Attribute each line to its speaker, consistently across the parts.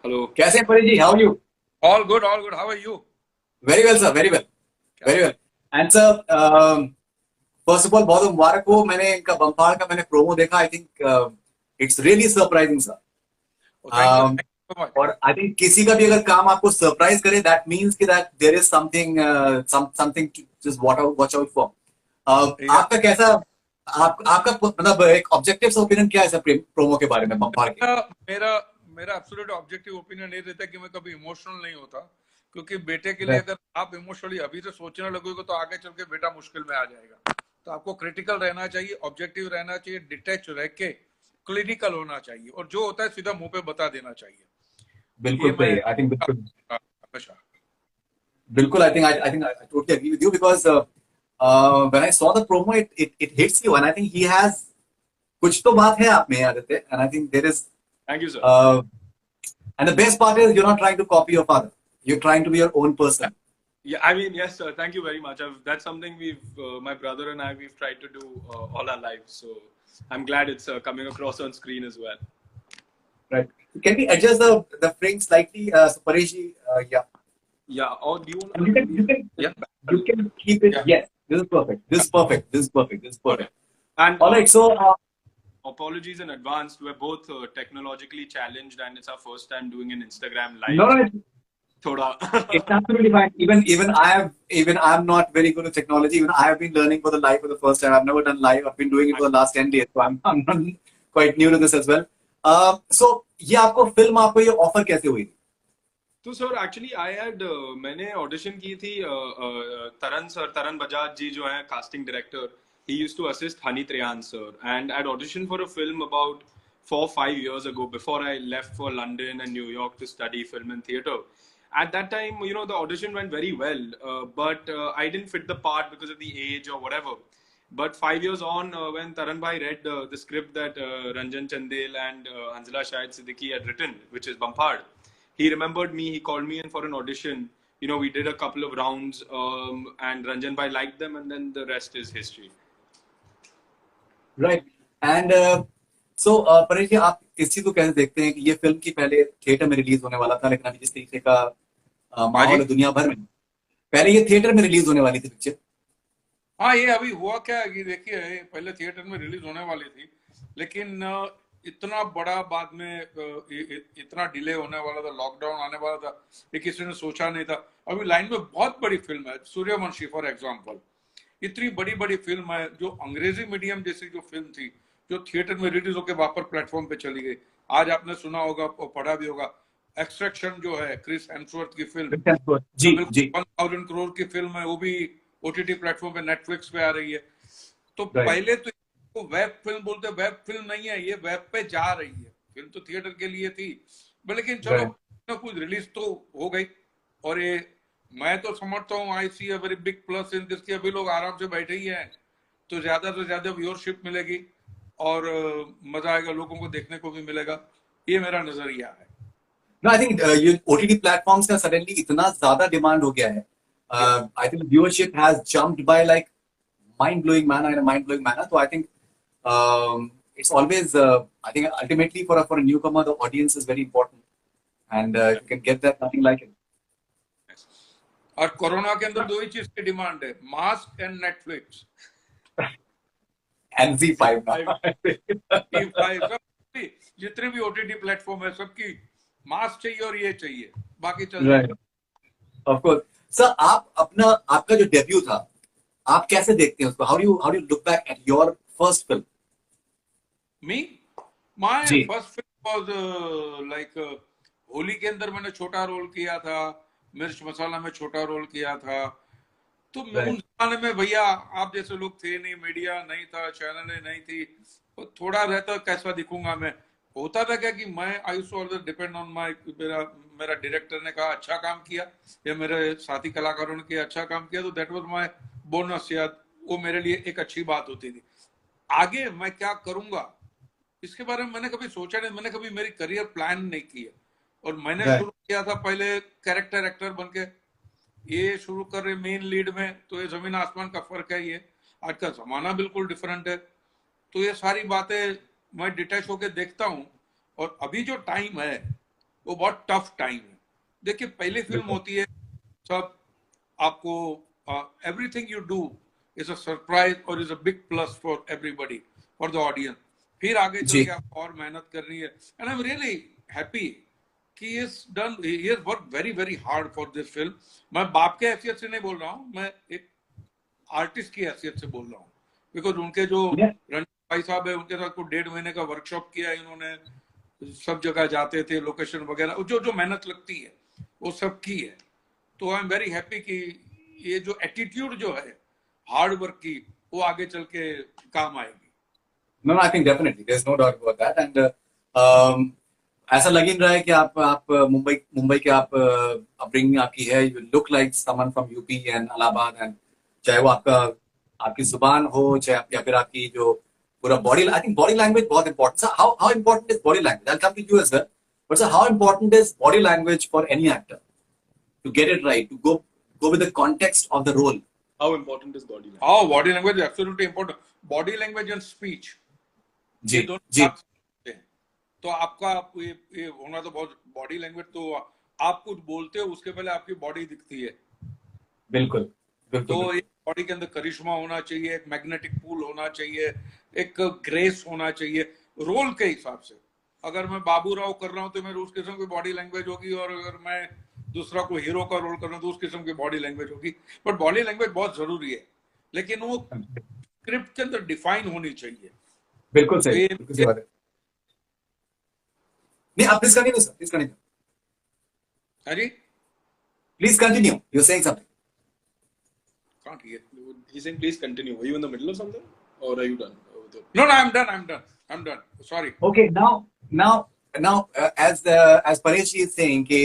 Speaker 1: Hello.
Speaker 2: कैसे हैं Pari ji? How are you?
Speaker 1: All good, all good. How are you?
Speaker 2: Very well sir, very well,
Speaker 1: क्या
Speaker 2: very
Speaker 1: चल
Speaker 2: well. And sir, first of all बहुत मुबारक हो। मैंने इनका बम्पार का मैंने प्रोमो देखा। I think it's really surprising sir.
Speaker 1: Oh, thank you so much.
Speaker 2: और आई थिंक किसी का भी अगर काम आपको सरप्राइज करे, दैट मीन्स कि that there is something something to just watch out for.
Speaker 1: Yeah.
Speaker 2: आपका कैसा, आपका मतलब एक ऑब्जेक्टिव ओपिनियन क्या है सर प्रोमो के बारे में, बम्पार के?
Speaker 1: मेरा मेरा मेरा एब्सोल्यूट ऑब्जेक्टिव ओपिनियन ये रहता है कि मैं कभी इमोशनल नहीं होता, क्योंकि बेटे के लिए
Speaker 2: राइट,
Speaker 1: अगर आप इमोशनली अभी से सोचने लगोगे तो आगे चल के बेटा मुश्किल में आ जाएगा। तो आपको क्रिटिकल रहना चाहिए, ऑब्जेक्टिव रहना चाहिए, डिटैच रह के क्लिनिकल होना चाहिए, और जो होता है सीधा मुंह पे बता देना चाहिए। ये
Speaker 2: बिल्कुल
Speaker 1: मैं
Speaker 2: सही है। आई थिंक बिल्कुल,
Speaker 1: हमेशा।
Speaker 2: बिल्कुल। I totally agree with you because when I saw the promo, it hits you, and I think he has कुछ तो बात है आप में Aditya, and I think there is
Speaker 1: Thank you, sir.
Speaker 2: uh, and the best part is you're not trying to copy your father. You're trying to be your own person.
Speaker 1: Yeah, I mean, yes, sir. Thank you very much. That's something my brother and I, we've tried to do all our lives. So I'm glad it's coming across on screen as well.
Speaker 2: Right? Can we adjust the frame slightly, so Paresh ji, yeah.
Speaker 1: Yeah. Or do you want
Speaker 2: And
Speaker 1: to maybe? Yeah.
Speaker 2: you can keep it.
Speaker 1: Yeah.
Speaker 2: Yes, this is perfect. This is perfect. This is perfect. This is
Speaker 1: Got it.
Speaker 2: perfect.
Speaker 1: And
Speaker 2: All right. So
Speaker 1: apologies in advance. We're both technologically challenged, and it's our first time doing an Instagram
Speaker 2: no,
Speaker 1: live.
Speaker 2: no,
Speaker 1: Thoda.
Speaker 2: it's absolutely fine. Even I'm not very good at technology. Even I have been learning for the live for the first time. I've never done live. I've been doing it for the last 10 days, so I'm not quite new to this as well. So ये आपको film, आपको ये offer कैसे हुई?
Speaker 1: तो sir actually I had मैंने audition की थी तरन बजाज जी जो है casting director. He used to assist Honey Trehan sir, and I had audition for a film about 4-5 years ago before I left for London and New York to study film and theatre. At that time, the audition went very well, but I didn't fit the part because of the age or whatever. But 5 years on, when Taran Bhai read the script that Ranjan Chandel and Hanzala Shahid Siddiqui had written, which is Bampard, he remembered me. He called me in for an audition. We did a couple of rounds, and Ranjan Bhai liked them, and then the rest is history.
Speaker 2: Right. And so Paresh ji, आप इस चीज को कैसे देखते हैं कि ये film की पहले थिएटर में रिलीज होने वाला था, लेकिन अभी जिस तरीके का
Speaker 1: हाँ जी.
Speaker 2: माहौल है दुनिया भर में, पहले ये थिएटर में रिलीज होने वाली थी पिक्चर.
Speaker 1: हाँ, ये अभी हुआ क्या है कि देखिए, पहले थिएटर में रिलीज होने वाली थी, लेकिन इतना बड़ा बाद में इतना डिले होने वाला था, लॉकडाउन आने वाला था, ये किसी ने सोचा नहीं था. अभी लाइन में बहुत बड़ी फिल्म है सूर्यवंशी फॉर एग्जाम्पल. इतनी बड़ी बड़ी फिल्म है, जो अंग्रेजी मीडियम जैसी जो फिल्म थी, जो थिएटर में रिलीज होकर वापस प्लेटफॉर्म पे चली गई. आज आपने सुना होगा और पढ़ा भी होगा, एक्सट्रैक्शन जो है क्रिस हेम्सवर्थ की फिल्म,
Speaker 2: जी,
Speaker 1: जो बिल्कुल
Speaker 2: जी.
Speaker 1: 1000 करोड़ की फिल्म है, वो भी ओटीटी प्लेटफॉर्म पे नेटफ्लिक्स पे आ रही है. तो
Speaker 2: Right.
Speaker 1: पहले तो इसको वेब फिल्म बोलते, वेब फिल्म नहीं है ये, वेब पे जा रही है. फिल्म तो थिएटर के लिए थी, लेकिन चलो
Speaker 2: Right.
Speaker 1: कुछ रिलीज तो हो गई. और ये मैं तो समझता हूँ, I see a very big plus in this, अभी लोग आराम से बैठे ही हैं, तो ज्यादा से ज्यादा व्यूअरशिप मिलेगी और मजा आएगा, लोगों को देखने को भी मिलेगा. ये मेरा नजरिया है.
Speaker 2: No, I think ये OTT platforms का suddenly इतना ज़्यादा demand हो गया है.
Speaker 1: Yeah.
Speaker 2: I think viewership has jumped by like mind-blowing manner, in a mind-blowing manner. So I think it's always, I think ultimately for a newcomer, the audience is very important, and if you can get that, nothing like it.
Speaker 1: और corona के अंदर दो ही चीज की demand है, mask and Netflix.
Speaker 2: And Z5 now.
Speaker 1: जितने भी OTT platform है, सबकी मास्क चाहिए और ये चाहिए, बाकी चल
Speaker 2: Right.
Speaker 1: जाएगा.
Speaker 2: Of course. Sir, आपका जो डेब्यू था, आप कैसे देखते हैं उसको? How do you look back at your first film?
Speaker 1: Me my
Speaker 2: ji.
Speaker 1: First film was like holy के अंदर मैंने छोटा रोल किया था, मिर्च मसाला में छोटा रोल किया था. तो उस
Speaker 2: Right.
Speaker 1: जमाने में भैया आप जैसे लोग थे नहीं, मीडिया नहीं था, चैनलें नहीं थी, तो थोड़ा रहता कैसा दिखूंगा मैं. होता था क्या कि मैं I used to always depend on my, मेरा डायरेक्टर ने कहा अच्छा काम किया, या मेरे साथी कलाकारों ने किया अच्छा काम किया, तो दैट वाज माय बोनस, या वो मेरे लिए एक अच्छी बात होती थी. आगे मैं क्या करूंगा इसके बारे में मैंने कभी सोचा नहीं, मैंने कभी मेरी करियर प्लान नहीं किया. और मैंने
Speaker 2: Right.
Speaker 1: शुरू किया था पहले कैरेक्टर एक्टर बन के, ये शुरू कर रहे मेन लीड में, तो ये जमीन आसमान का फर्क है. ये आज का जमाना बिल्कुल डिफरेंट है, तो ये सारी बातें मैं डिटैच होकर देखता हूँ. और अभी जो टाइम है,
Speaker 3: वो बहुत टफ टाइम है। देखिए पहली फिल्म होती है, सब आपको everything you do is a surprise और is a big plus for everybody, for the audience. फिर आगे चल
Speaker 2: जी
Speaker 3: के आपको और मेहनत करनी है, and I am really happy कि he has worked very very hard for this film। मैं बाप के हैसियत से नहीं बोल रहा हूँ, मैं एक आर्टिस्ट की हैसियत से बोल रहा हूँ, बिकॉज उनके जो
Speaker 2: Yeah.
Speaker 3: रणजीत भाई साहब है, उनके साथ को 1.5 महीने का वर्कशॉप किया इन्होंने, सब जगह जाते थे, लोकेशन वगैरह, जो जो मेहनत लगती है वो सब की है। तो आई एम वेरी हैप्पी कि ये जो एटीट्यूड जो है हार्ड वर्क की, वो आगे चल के काम आएगी।
Speaker 2: No, no, I think definitely there's no doubt about that and ऐसा लग ही नहीं रहा है कि आप मुंबई मुंबई के आप अपब्रिंगिंग आपकी है, you look like someone from UP and Allahabad and चाहे वो आपका आपकी जुबान हो चाहे या फिर आपकी जो पूरा body, I think body language बहुत इंपॉर्टेंट है। How important is body language? I come to you as well, but sir how important is body language for any actor to get it right, to go with the context of the role?
Speaker 1: How important is body language?
Speaker 3: हाँ, body language absolutely important. Body language and speech,
Speaker 2: जी
Speaker 3: ये दोनों
Speaker 2: जी
Speaker 3: साथ हैं। तो आपका ये होना तो बहुत, बॉडी लैंग्वेज तो आप कुछ बोलते हो उसके पहले आपकी बॉडी दिखती है।
Speaker 2: बिल्कुल
Speaker 3: तो
Speaker 2: बिल्कुल
Speaker 3: एक बॉडी के अंदर करिश्मा होना चाहिए, एक मैग्नेटिक पूल होना चाहिए, एक ग्रेस होना चाहिए रोल के हिसाब से। अगर मैं बाबू राव कर रहा हूँ तो मेरी उस किस्म की बॉडी लैंग्वेज होगी, और अगर मैं दूसरा कोई हीरो का रोल कर रहा हूँ तो उस किस्म की बॉडी लैंग्वेज होगी। बट बॉडी लैंग्वेज बहुत जरूरी है, लेकिन वो स्क्रिप्ट के अंदर डिफाइन होनी चाहिए।
Speaker 2: बिल्कुल
Speaker 3: तो
Speaker 2: सही,
Speaker 3: ये
Speaker 2: बिल्कुल सही बात है। नहीं, आप please continue sir, please continue,
Speaker 3: अरे
Speaker 2: please continue, you saying something.
Speaker 3: can't hear।
Speaker 1: He's saying, please continue. Are you in the middle of something, or are you done?
Speaker 3: No, I'm done, sorry।
Speaker 2: Okay, now as Paresh is saying कि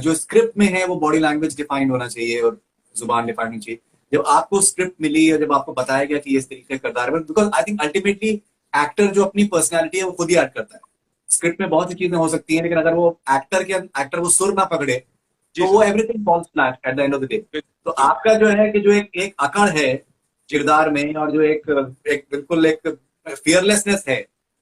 Speaker 2: जो script में है वो body language defined होना चाहिए और जुबान defined होनी चाहिए। जब आपको स्क्रिप्ट मिली और जब आपको बताया गया कि ये इस तरीके का किरदार है, because I think ultimately actor जो अपनी पर्सनैलिटी है वो खुद ही ऐड करता है। स्क्रिप्ट में बहुत सी चीजें हो सकती हैं, लेकिन अगर वो एक्टर वो सुर ना पकड़े तो वो everything falls flat at the end of the day. तो आपका जो है कि जो एक अकड़ है किरदार में, और जो एक बिल्कुल एक फियरलेसनेस है,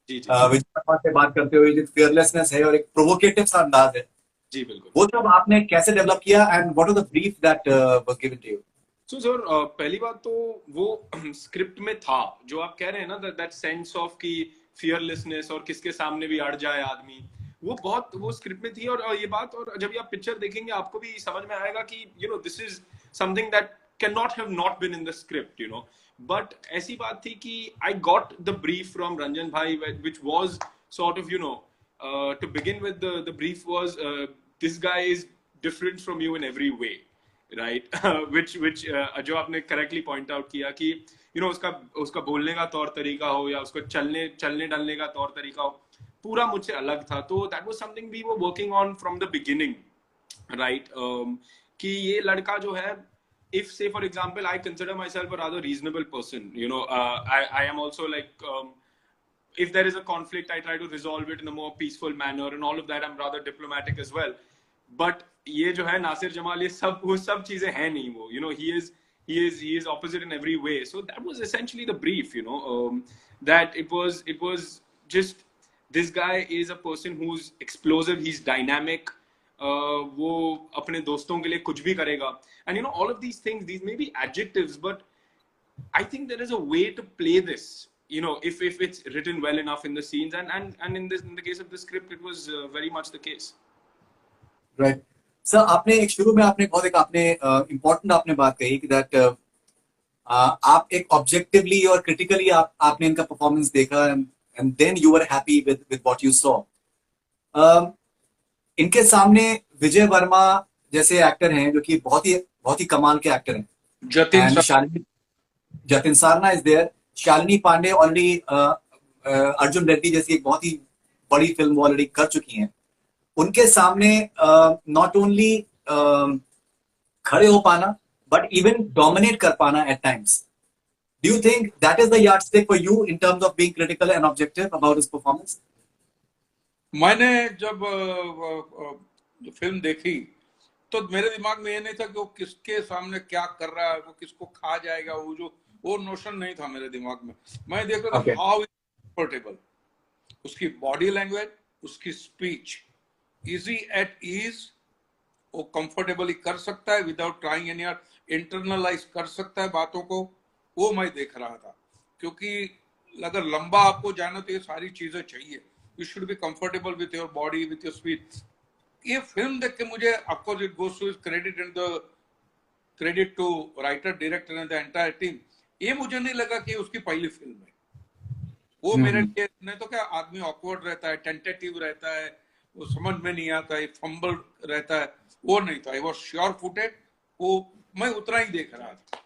Speaker 2: विजय वर्मा से बात करते हुए जो फियरलेसनेस है और एक प्रोवोकेटिव सा अंदाज है,
Speaker 1: जी बिल्कुल,
Speaker 2: वो सब आपने कैसे डेवलप किया and what was the brief that was given to you?
Speaker 1: So sir, पहली बात तो वो स्क्रिप्ट में था जो आप कह रहे हैं ना, दैट सेंस ऑफ की फियरलेसनेस और किसके सामने भी अड़ जाए आदमी, वो स्क्रिप्ट में थी। और ये बात, और जब आप पिक्चर देखेंगे आपको भी समझ में आएगा कि this is something that can not have not been in the script, but ऐसी बात थी कि I got the brief from Ranjan भाई, which was sort of to begin with, the brief was this guy is different from you in every way, right? which जो आपने correctly point out किया कि उसका बोलने का तौर तरीका हो या उसको चलने डलने का तौर तरीका हो, पूरा मुझसे अलग था। तो that was something we were working on from the beginning, right? कि ये लड़का जो है, if say for example I consider myself a rather reasonable person, I am also like, if there is a conflict I try to resolve it in a more peaceful manner and all of that, I'm rather diplomatic as well। but ये जो है नासिर जमाल, ये सब चीजें हैं नहीं। वो he is opposite in every way। so that was essentially the brief, that it was just, this guy is a person who's explosive, he's dynamic, वो अपने दोस्तों के लिए कुछ भी करेगा, and all of these things, these may be adjectives, but I think there is a way to play this, if it's written well enough in the scenes, and in the case of the script it was very much the case।
Speaker 2: Right sir, आपने एक शुरू में आपने बहुत एक आपने important आपने बात कही कि दैट आप एक ऑब्जेक्टिवली और क्रिटिकली आपने इनका परफॉर्मेंस देखा and then you were happy with what you saw. इनके सामने विजय वर्मा जैसे एक्टर हैं जो कि बहुत ही कमाल के एक्टर हैं, Jatin Sarna is there, Shalini Pandey already Arjun Reddy जैसी एक बहुत ही बड़ी फिल्म ऑलरेडी कर चुकी हैं। उनके सामने नॉट ओनली खड़े हो पाना बट इवन डोमिनेट कर पाना at times. Do you think that is the yardstick for you in terms of being critical and objective about his performance?
Speaker 3: मैंने जब फिल्म देखी तो मेरे दिमाग में ये नहीं था कि वो किसके सामने क्या कर रहा है, वो किसको खा जाएगा, वो नोशन नहीं था मेरे दिमाग में। मैं देख रहा था हाउ इज कंफर्टेबल, उसकी बॉडी लैंग्वेज, उसकी स्पीच, इजी एट ईज, वो कंफर्टेबली कर सकता है विदाउट ट्राइंग एनी, इंटरनलाइज कर सकता है बातों को, वो मैं देख रहा था। क्योंकि अगर लंबा आपको जाना तो ये सारी चीजें चाहिए। You should be comfortable with your body, with your speech. ये फिल्म देख के मुझे, of course it goes to credit and the credit to writer, director and the entire team, ये मुझे नहीं लगा कि उसकी पहली फिल्म है। वो मेरे लिए नहीं तो क्या, आदमी ऑकवर्ड रहता है, टेंटेटिव रहता है, वो समझ में नहीं आता है, फंबल रहता है, वो नहीं था। वो श्योर फुटेड, वो मैं उतना ही देख रहा था।